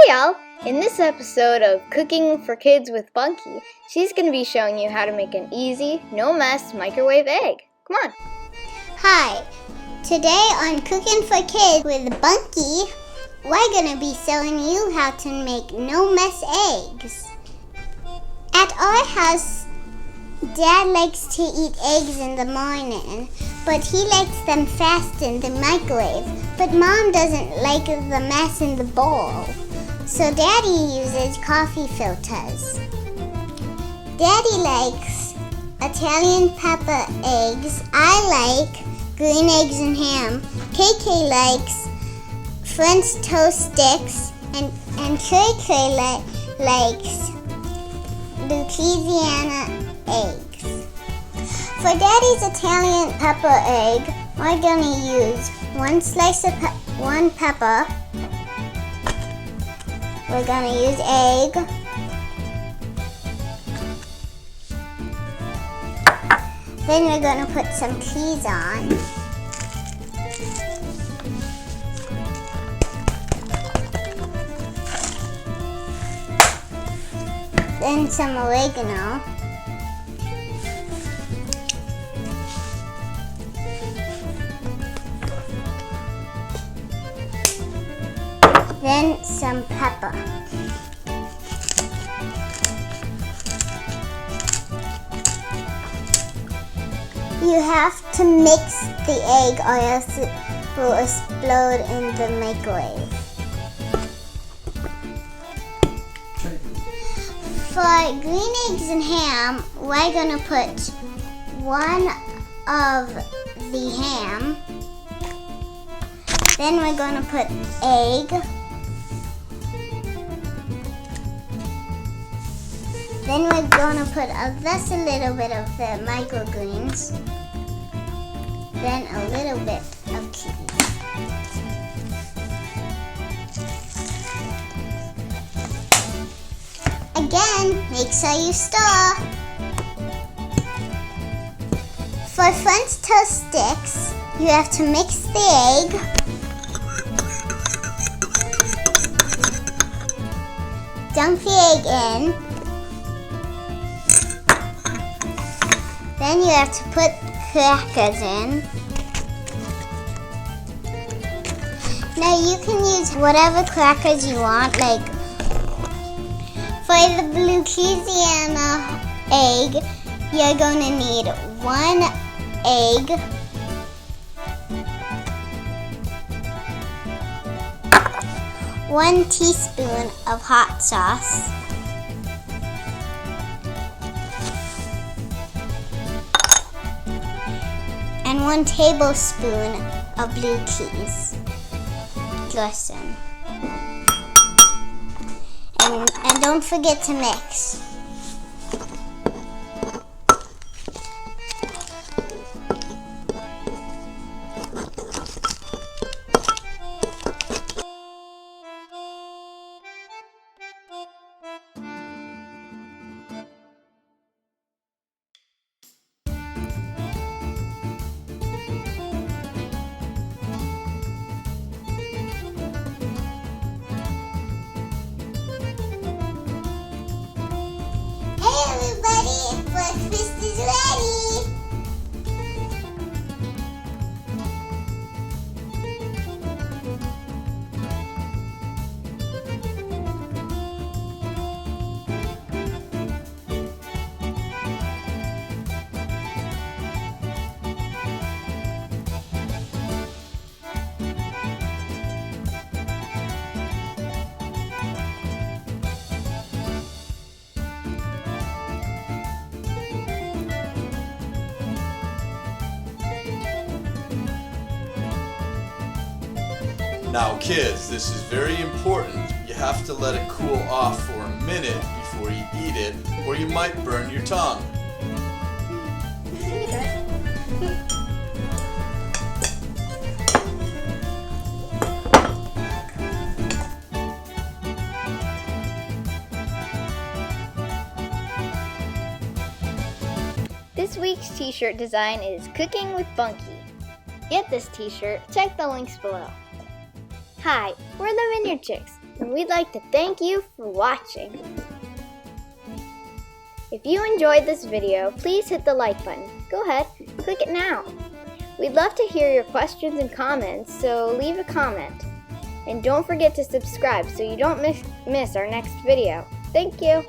Hey y'all! In this episode of Cooking for Kids with Bunkie, she's going to be showing you how to make an easy, no-mess microwave egg. Come on! Hi! Today on Cooking for Kids with Bunkie, we're going to be showing you how to make no-mess eggs. At our house, Dad likes to eat eggs in the morning, but he likes them fast in the microwave. But Mom doesn't like the mess in the bowl, so Daddy uses coffee filters. Daddy likes Italian pepper eggs. I like green eggs and ham. KK likes French toast sticks, and Trie likes Blueisiana Eggs. For Daddy's Italian pepper egg, we're going to use one pepper. We're going to use egg. Then we're going to put some cheese on. Then some oregano. Then some pepper. You have to mix the egg or else it will explode in the microwave. For green eggs and ham, we're going to put one of the ham. Then we're going to put egg. Then we're going to put just a little bit of the microgreens. Then a little bit of cheese. Again, make sure you stir. For French toast sticks, you have to mix the egg. Dunk the egg in. Then you have to put crackers in. Now you can use whatever crackers you want, like for the Blueisiana egg, you're going to need one egg, one teaspoon of hot sauce, and 1 tablespoon of blue cheese. Listen. And don't forget to mix. Breakfast is ready! Now kids, this is very important. You have to let it cool off for a minute before you eat it, or you might burn your tongue. This week's t-shirt design is Cooking with Bunkie. Get this t-shirt, check the links below. Hi, we're the Vineyard Chicks. and we'd like to thank you for watching. If you enjoyed this video, please hit the like button. Go ahead, click it now. We'd love to hear your questions and comments, so leave a comment. And don't forget to subscribe so you don't miss our next video. Thank you.